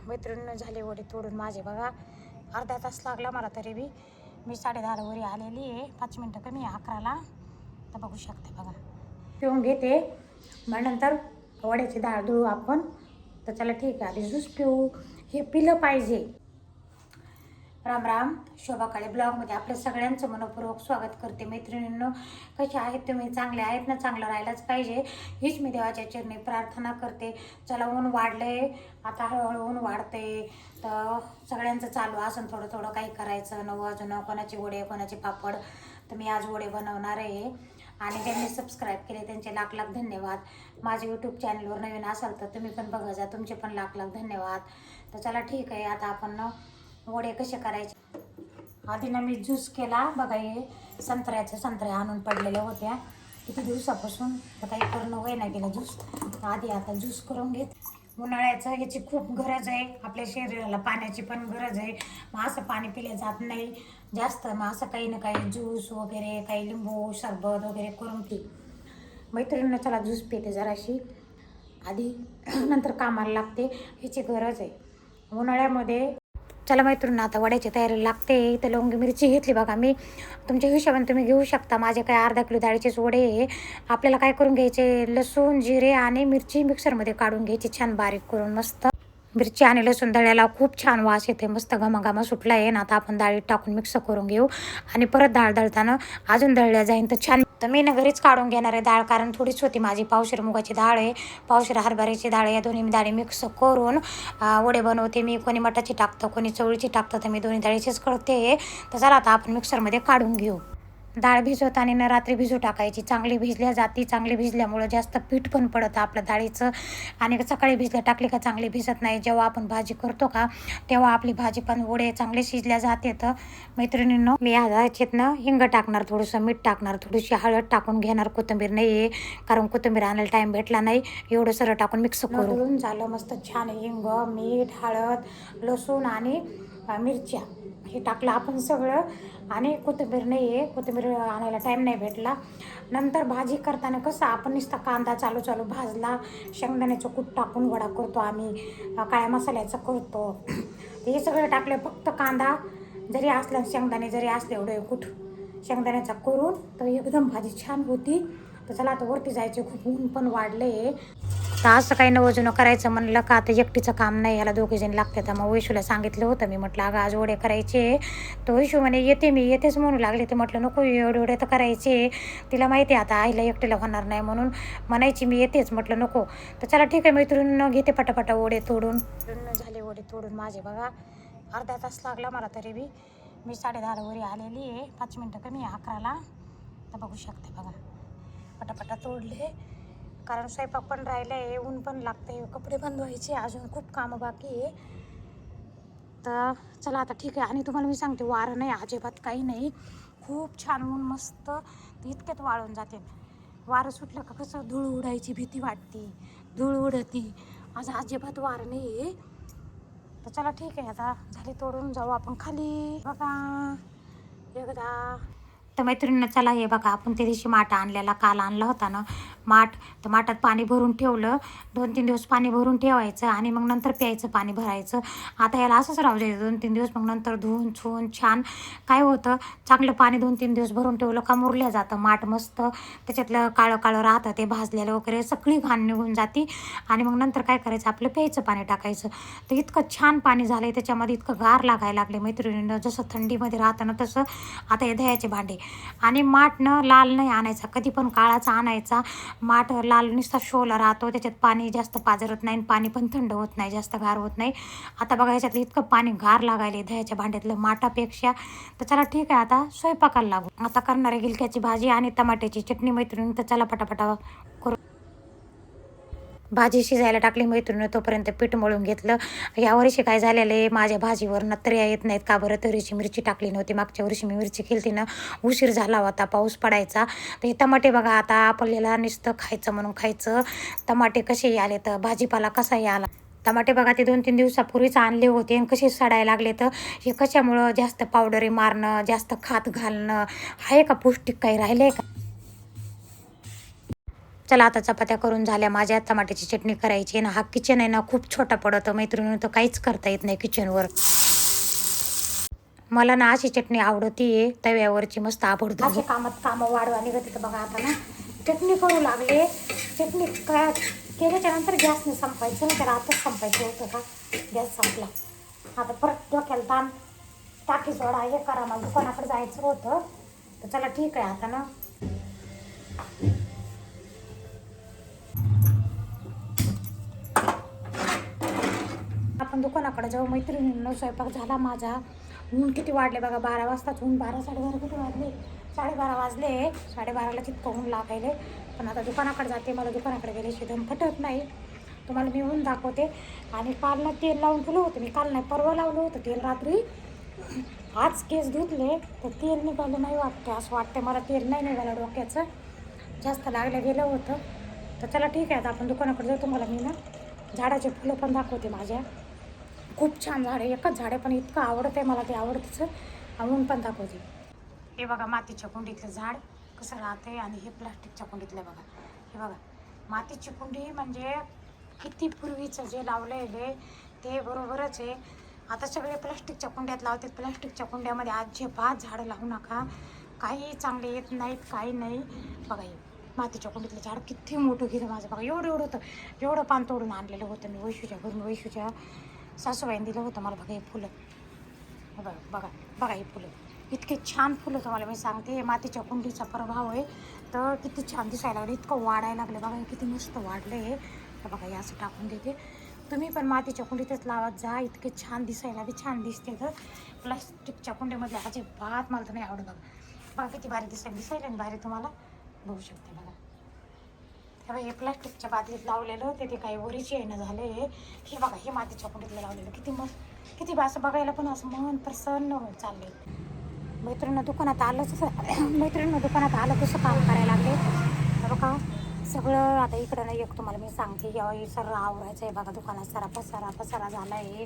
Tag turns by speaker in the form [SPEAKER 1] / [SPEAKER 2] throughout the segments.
[SPEAKER 1] मैत्रिणीनं झाले वडे तोडून माझे बघा. अर्धा तास लागला मला तरी बी. मी 10:30 वरी आलेली आहे. 5 मिनटं कमी आहे 11ला. तर बघू शकते बघा. पिऊन घेते मग नंतर वड्याची डाळ धुवू आपण. तर चला ठीक आहे, आधी ज्यूस पिऊ. हे पिलं पाहिजे. राम राम. शोभा काळे ब्लॉगमध्ये आपल्या सगळ्यांचं मनपूर्वक स्वागत करते. मैत्रिणींनो, कसे आहेत तुम्ही? चांगले आहेत ना? चांगलं राहायलाच पाहिजे हीच मी देवाच्या चरणी प्रार्थना करते. चला, ऊन वाढलंय आता, हळूहळू ऊन वाढते. तर सगळ्यांचं चालू असं थोडं थोडं काही करायचं नवं अजून. कोणाचे वडे, कोणाचे पापड. तर मी आज वडे बनवणार आहे. आणि ज्यांनी सबस्क्राईब केले त्यांचे लाख लाख धन्यवाद. माझे यूट्यूब चॅनलवर नवीन असाल तर तुम्ही पण बघा जा, तुमचे पण लाख लाख धन्यवाद. तर चला ठीक आहे, आता आपण वडे कसे करायचे. आधी ना मी ज्यूस केला बघा. हे संत्र्या आणून पडलेल्या होत्या किती दिवसापासून, तर काही करणं वय नाही गेलं ज्यूस. आधी आता ज्यूस करून घेत. उन्हाळ्याचं याची खूप गरज आहे आपल्या शरीराला, पाण्याची पण गरज आहे. मग असं पाणी पिलं जात नाही जास्त. मग असं काही ना काही ज्यूस वगैरे, काही लिंबू सरबत वगैरे करून पी. मैत्रिणीनं चला ज्यूस पिते जराशी आधी, नंतर कामाला लागते. ह्याची गरज आहे उन्हाळ्यामध्ये. चला मैत्रिणी, आता वड्याची तयारी लागते. इथं लवंगी मिरची घेतली बघा मी. तुमच्या हिशोबाने तुम्ही घेऊ शकता. माझे काय अर्धा किलो डाळीचेच वडे आहे. आपल्याला काय करून घ्यायचे, लसूण जिरे आणि मिरची मिक्सरमध्ये काढून घ्यायची छान बारीक करून. मस्त मिरची आणि लसूण दळ्याला खूप छान वास येते, मस्त घमाघमा सुटला आहे ना. आता आपण डाळीत टाकून मिक्स करून घेऊ. आणि परत डाळ दळताना अजून दळल्या जाईन तर छान. तर मी ना घरीच काढून घेणार आहे डाळ, कारण थोडीच होती माझी. पावशेर मुगाची डाळ आहे, पावशेर हरभऱ्याची डाळ आहे. या दोन्ही डाळी मिक्स करून वडे बनवते मी. कोणी मटाची टाकतं, कोणी चवळीची टाकतं, तर मी दोन्ही डाळीचीच करते. तर चला आता आपण मिक्सरमध्ये काढून घेऊ. डाळ भिजवताना ना रात्री भिजू टाकायची. चांगली भिजल्या जाती. चांगली भिजल्यामुळं जास्त पीठ पण पडतं आपलं डाळीचं. आणि सकाळी भिजल्या टाकली का चांगली भिजत नाही. जेव्हा आपण भाजी करतो का तेव्हा आपली भाजी पण वडे चांगले शिजल्या जाते. तर मैत्रिणींनो, मी ह्याच्यातनं हिंग टाकणार, थोडंसं मीठ टाकणार, थोडीशी हळद टाकून घेणार. कोथिंबीर नाही आहे कारण कोथिंबीर आणायला टाईम भेटला नाही. एवढं सरळ टाकून मिक्स करून झालं मस्त छान. हिंग, मीठ, हळद, लसूण आणि मिरच्या हे टाकलं आपण सगळं. आणि कोथिंबीर नाही आहे, कोथिंबीर आणायला टाईम नाही भेटला. नंतर भाजी करताना कसं आपण नुसता कांदा चालू भाजला. शेंगदाण्याचं कूट टाकून वडा करतो आम्ही, काळ्या मसाल्याचं करतो. हे सगळं टाकलं. फक्त कांदा जरी असला, शेंगदाणे जरी असले, एवढं कूट शेंगदाण्याचा करून तर एकदम भाजी छान होती. तर चला आता वरती जायचे, खूप ऊन पण वाढले. तर असं काही नवं जुनं करायचं म्हणलं का आता एकटीचं काम नाही, याला दोघे जण लागते. तर मग वैशूला सांगितलं होतं मी, म्हटलं अगं आज वडे करायचे. तर वैशू म्हणे येते मी, येतेच म्हणू लागले. ते म्हटलं नको, एवढे तर करायचे. तिला माहिती आहे आता आईला एकटीला होणार नाही म्हणून म्हणायची मी येतेच. म्हटलं नको. तर चला ठीक आहे, मैत्रिणीनं घेते पटापटा वडे तोडून. झाले वडे तोडून माझे बघा. अर्धा तास लागला मला तरी बी. मी 10:30 वरी आलेली आहे. 5 मिनटं कमी आहे 11ला. तर बघू शकते बघा, पटापटा तोडले. कारण स्वयंपाक पण राहिला आहे, ऊन पण लागते, कपडे पण धुवायचे, अजून खूप कामं बाकी आहे. तर चला आता ठीक आहे. आणि तुम्हाला मी सांगते, वारं नाही अजिबात, काही नाही. खूप छान ऊन मस्त. इतक्यात वाळून जाते. वारं सुटलं का कसं धूळ उडायची भीती वाटते, धूळ उडती. आज अजिबात वारं नाही आहे. तर चला ठीक आहे, आता झाली तोडून, जाऊ आपण खाली बघा एकदा. तर मैत्रिणीनं चला हे बघा, आपण त्या दिवशी माठ आणलेला, काल आणला होता ना माठ. तर माठात पाणी भरून ठेवलं. 2-3 दिवस पाणी भरून ठेवायचं आणि मग नंतर प्यायचं, पाणी भरायचं. आता याला असंच राहू द्यायचं 2-3 दिवस. मग नंतर धुवून छुवून छान काय होतं, चांगलं पाणी 2-3 दिवस भरून ठेवलं का मुरल्या जातं माठ मस्त. त्याच्यातलं काळं काळं राहतं ते भाजलेलं वगैरे, सगळी घाण निघून जाते. आणि मग नंतर काय करायचं, आपलं प्यायचं पाणी टाकायचं. तर इतकं छान पाणी झालं आहे त्याच्यामध्ये, इतकं गार लागायला लागले मैत्रिणीनं. जसं थंडीमध्ये राहतं ना तसं. आता हे दह्याचे भांडे. आणि माठ न लाल नाही आणायचा, कधी पण काळाचा आणायचा. माठ लाल नुसता शोला राहतो, त्याच्यात पाणी जास्त पाझरत नाही, पाणी पण थंड होत नाही, जास्त गार होत नाही. आता बघा ह्याच्यातलं इतकं पाणी गार लागायले दह्याच्या भांड्यातलं माठापेक्षा. तर चला ठीक आहे, आता स्वयंपाकाला लागू. आता करणार आहे गिलक्याची भाजी आणि टमाट्याची चटणी मैत्रिणी. तर चला पटापटा करू. भाजी शिजायला टाकली मैत्रिणी, तोपर्यंत पीठ मळून घेतलं. यावर्षी काय झालेलं आहे, माझ्या भाजीवर नत्र्या येत नाहीत का बरं. तरीची मिरची टाकली नव्हती. मागच्या वर्षी मी मिरची केली ना, उशीर झाला होता, पाऊस पडायचा. तर हे टमाटे बघा, आता आपल्याला नुसतं खायचं म्हणून खायचं. टमाटे कसे आले तर भाजीपाला कसाही आला. टमाटे बघा, ते 2-3 दिवसापूर्वीच आणले होते आणि कसे सडायला लागले. तर हे कशामुळं, जास्त पावडरी मारणं, जास्त खात घालणं आहे का, पौष्टिक काही राहिले का. चला आता चपात्या करून झाल्या माझ्या. टमाट्याची चटणी करायची ना. हा किचन आहे ना खूप छोटा पडतो मैत्रिणी, तर काहीच करता येत नाही किचनवर. मला ना अशी चटणी आवडती तव्यावरची, मस्त आवडते. अशा कामं वाढवा निघत. तर बघा आता ना चटणी करू लागले. चटणी काय केल्याच्या नंतर गॅसने संपायचं ना, त्याला आताच संपायचं होतं का, गॅस संपला. आता परत डोक्याला ताण, टाकी सोडा, हे करा, मला दुकानाकडे जायचं होतं. तर चला ठीक आहे आता ना. आपण दुकानाकडे जाऊ. मैत्रिणींना स्वयंपाक झाला माझा. ऊन किती वाढले बघा, 12 वाजताच ऊन, 12 साडेबारा किती वाजले, 12:30 वाजले. 12:30ला तितकं ऊन लागायले. पण आता दुकानाकडे जाते, मला दुकानाकडे गेल्याशी दम फटत नाही. तुम्हाला मी ऊन दाखवते. आणि काल ना तेल लावून ठेवलं होतं मी, काल नाही परवा लावलं होतं तेल रात्री. आज केस धुतले तर तेल निघालं नाही वाटते, असं वाटते मला. तेल नाही निघालं डोक्याचं, जास्त लागलं गेलं होतं. तर चला ठीक आहे आता आपण दुकानाकडे जाऊ. तुम्हाला मी ना झाडाचे फुलं पण दाखवते माझ्या. खूप छान झाड आहे, एकच झाड आहे पण इतकं आवडतं आहे मला, ते आवडतंच. ऊन पण दाखवते. हे बघा मातीच्या कुंडीतलं झाड कसं राहते. आणि हे प्लास्टिकच्या कुंडीतलं बघा. हे बघा मातीची कुंडी म्हणजे किती पूर्वीचं जे लावलेले ते बरोबरच आहे. आता सगळे प्लास्टिकच्या कुंड्यात लावतात. प्लास्टिकच्या कुंड्यामध्ये अजिबात झाडं लावू नका, काही चांगले येत नाहीत, काही नाही. बघा हे मातीच्या कुंडीतलं झाड किती मोठं गेलं माझं. बघा एवढं होतं, एवढं पान तोडून आणलेलं होतं मी वैशूच्या घरून. वैशूच्या सासूबाईने दिलं होतं मला. बघा हे फुलं, बघा बघा बघा ही फुलं, इतके छान फुलं तुम्हाला मी सांगते. मातीच्या कुंडीचा प्रभाव आहे तर किती छान दिसायला लागले, इतकं वाढायला लागले. बघा हे किती मस्त वाढले आहे. तर बघा हे असं टाकून देते. तुम्ही पण मातीच्या कुंडीतच लावत जा, इतके छान दिसायला बी छान दिसते. तर प्लास्टिकच्या कुंडीमधले अजिबात मला तर नाही आवडत. बघा बघा किती भारी दिसायला ना, भारी तुम्हाला बघू शकते. बघा तेव्हा हे प्लास्टिकच्या बादलीत लावलेलं होते ते काही वरीची येणं झाले. हे बघा हे मातीच्या कुंडीतलं लावलेलं किती मस्त, किती असं बघायला पण असं मन प्रसन्न होऊन चालले. मैत्रिणीनं दुकानात आलं तसं मैत्रिणीनं दुकानात आलं तसं काम करायला लागले. बघा सगळं आता इकडं नाही एक तुम्हाला मी सांगते, हे सगळं आवरायचं आहे. बघा दुकानात सारा पसारा झाला आहे.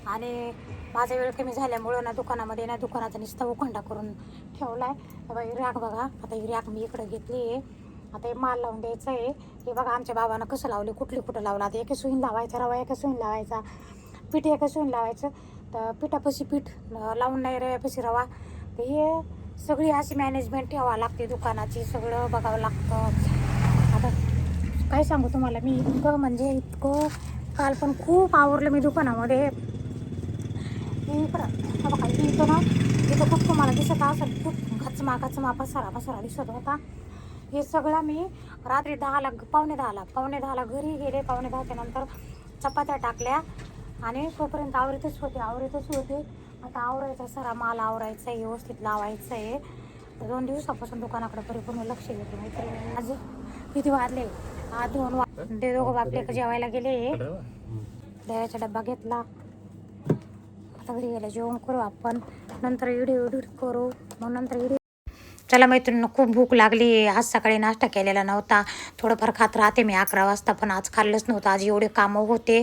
[SPEAKER 1] आणि माझा वेळ कमी झाल्यामुळं ना दुकानामध्ये ना दुकानाचा नुसता उखंडा करून ठेवला आहे. बघा ही रॅक बघा, आता ही रॅक मी इकडं घेतली आहे. आता हे माल लावून द्यायचं आहे. हे बघा आमच्या बाबानं कसं लावले, कुठं लावलं. आता एका सुईन लावायचा रवा, एका सुईन लावायचा पीठ, एका सुईन लावायचं. तर पिठापाशी पीठ लावून नाही, रव्यापाशी रवा. तर हे सगळी अशी मॅनेजमेंट ठेवावं लागते दुकानाची, सगळं बघावं लागतं. आता काय सांगू तुम्हाला मी, इतकं म्हणजे इतकं काल पण खूप आवरलं मी दुकानामध्ये. इकडं बघा इथं ना, इथं खूप तुम्हाला दिसत असेल, खूप घचमा पसारा दिसत होता. हे सगळं मी रात्री 10ला, पावणे दहाला घरी गेले. पावणे 10च्या नंतर चपात्या टाकल्या आणि तोपर्यंत आवरतच होते. आता आवरायचा सारा माल आवरायचा आहे, व्यवस्थित लावायचं आहे. तर 2 दिवसापासून दुकानाकडे परिपूर्ण लक्ष देते मैत्रिणी. आज किती वाजले, 2 ते दोघं बापले जेवायला गेले. दह्याचा डब्बा घेतला. आता घरी गेला जेवण करू आपण, नंतर व्हिडिओ करू. मग नंतर व्हिडिओ. चला मैत्रिणींनो खूप भूक लागली. आज सकाळी नाश्ता केलेला नव्हता, थोडंफार खात राहते मी 11 वाजता, पण आज खाल्लंच नव्हतं. आज एवढे कामं होते.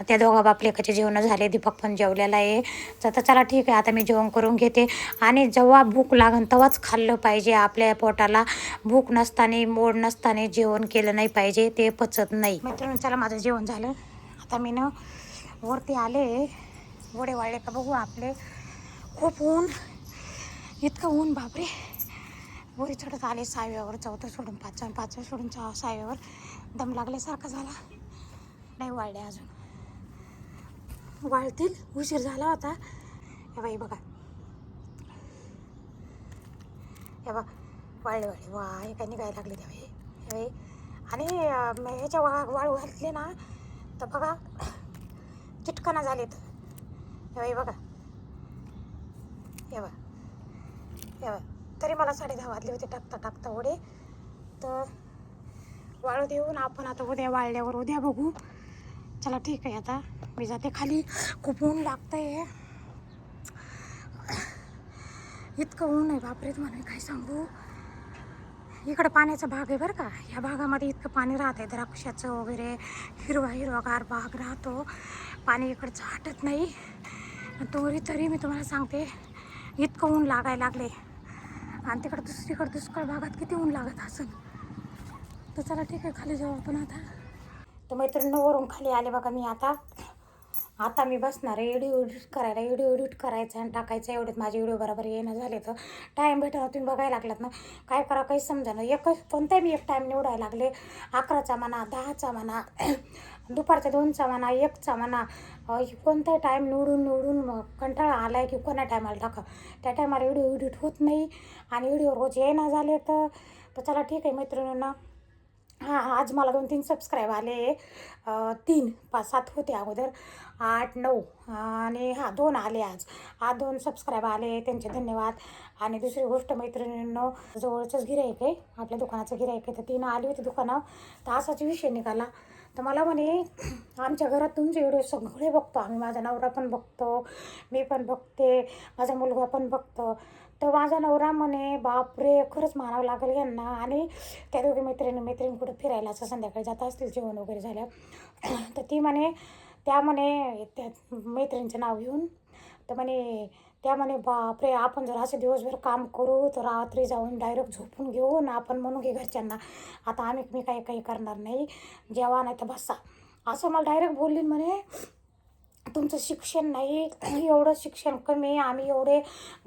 [SPEAKER 1] त्या दोघा बापलेकाचे जेवण झाले, दीपक पण जेवलेला आहे. तर चला ठीक आहे आता मी जेवण करून घेते. आणि जेव्हा भूक लागन तेव्हाच खाल्लं पाहिजे. आपल्या पोटाला भूक नसताना, मोड नसताना जेवण केलं नाही पाहिजे, ते पचत नाही. मैत्रिणी चला माझं जेवण झालं. आता मी ना वरती आले, वडे वाळले का बघू आपले. खूप ऊन, इतकं ऊन बापरे. वरी चढत आले साव्यावर, 4थं सोडून 5वा सोडून साव्यावर. दम लागल्यासारखा झाला. नाही वाळले अजून, वाळतील, उशीर झाला होता. हे बाई बघा, हे बघ वाळले वा, हे काय निघायला लागले तेव्हा हे. आणि ह्याच्या वाळू घातले ना तर बघा चिटकना झालेत. हे बाई बघा, हे बघा तरी मला 10:30 वाजले होते टाकता वडे. तर वाळू देऊन आपण आता उद्या वाळल्यावर उद्या बघू. चला ठीक आहे आता मी जाते खाली. खूप ऊन लागतंय, इतकं ऊन आहे बापरे, तुम्हाला काय सांगू. इकडं पाण्याचा भाग आहे बरं का, ह्या भागामध्ये इतकं पाणी राहतं आहे, द्राक्षाचं वगैरे हिरवागार भाग राहतो. पाणी इकडचं हटत नाही. तरी मी तुम्हाला सांगते इतकं ऊन लागायला लागले. आणि तिकडं दुसरीकडं दुष्काळ भागात किती ऊन लागत असेल. तर चला ठीक आहे, खाली जाऊ आपण आता. तर मैत्रिणीनं वरून खाली आले बघा. मी आता मी बसणार आहे व्हिडिओ एडिट करायचं आणि टाकायचं. एवढेच माझे व्हिडिओ बरोबर येणं झाले तर टाईम भेटणार. तुम्ही बघायला लागलात ना, काय करा काही समजा ना. कोणताही मी एक टाईम निवडायला लागले. 11चा म्हणा, 10चा म्हणा, दुपारच्या 2चा म्हणा, 1चा म्हणा, कोणताही टाईम निवडून मग कंटाळा आला आहे की कोणा टायमाला टाका. त्या टायमाला व्हिडिओ एडिट होत नाही आणि व्हिडिओ रोज येणं झाले तर चला ठीक आहे मैत्रिणींना. हां आज मला 2-3 सबस्क्राईब आले. 3 5 7 होते अगोदर, 8 9 आणि 2 आले आज. 2 सबस्क्राईब आले, त्यांचे धन्यवाद. आणि दुसरी गोष्ट मैत्रिणींनो, जवळचंच गिऱ्हाईक आहे, आपल्या दुकानाचं गिऱ्हाईक आहे. तर तिनं आली होती दुकानावर, तर असाच विषय निघाला. तर मला म्हणे आमच्या घरात तुमचे व्हिडिओ सगळे बघतो आम्ही, माझा नवरा पण बघतो, मी पण बघते, माझा मुलगा पण बघतो. तर माझा नवरा म्हणे बापरे, खरंच मानावं लागेल यांना. आणि त्या दोघी मैत्रिणी कुठं फिरायला असं संध्याकाळी जात असतील जेवण वगैरे झालं. तर त्या मैत्रिणीचं नाव घेऊन त्या म्हणे बापरे, आपण जर असे दिवसभर काम करू तर रात्री जाऊन डायरेक्ट झोपून घेऊ ना, आपण म्हणू की घरच्यांना आता मी काही करणार नाही, जेवा नाही तर बसा, असं मला डायरेक्ट बोलली. म्हणे तुमचं शिक्षण नाही, एवढं शिक्षण कमी, आम्ही एवढे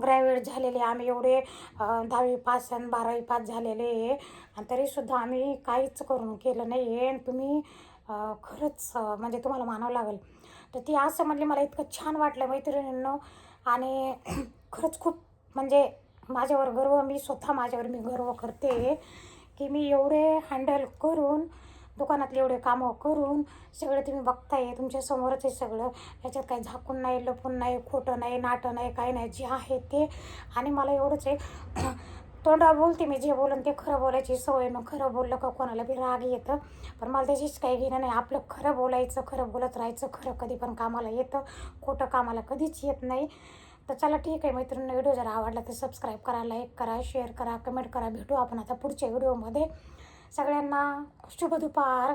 [SPEAKER 1] ग्रॅज्युएट झालेले, आम्ही एवढे 10वी पास आणि 12वी पास झालेले आहे आणि तरीसुद्धा आम्ही काहीच करून केलं नाही आहे आणि तुम्ही खरंच म्हणजे तुम्हाला मानावं लागेल. तर ती असं म्हणली. मला इतकं छान वाटलं मैत्रिणींनो. आणि खरंच खूप म्हणजे माझ्यावर गर्व, स्वतः माझ्यावर गर्व करते की मी एवढे हँडल करून, दुकानातले एवढे कामं करून सगळं तुम्ही बघताय, तुमच्या समोरच आहे सगळं. याच्यात काही झाकून नाही, लपून नाही, खोटं नाही, नाटं नाही, काही नाही, जे आहे ते. आणि मला एवढंच आहे, तोंडावर बोलते मी, जे बोलन ते खरं बोलायची सवय. मग खरं बोललं का कोणाला बी राग येतं, पण मला त्याचीच काही घेणं नाही. आपलं खरं बोलायचं, खरं बोलत राहायचं. खरं कधी पण कामाला येतं, खोटं कामाला कधीच येत नाही. तर चला ठीक आहे मैत्रिणी, व्हिडिओ जर आवडला तर सबस्क्राईब करा, लाईक करा, शेअर करा, कमेंट करा. भेटू आपण आता पुढच्या व्हिडिओमध्ये. सगळ्यांना शुभ दुपार.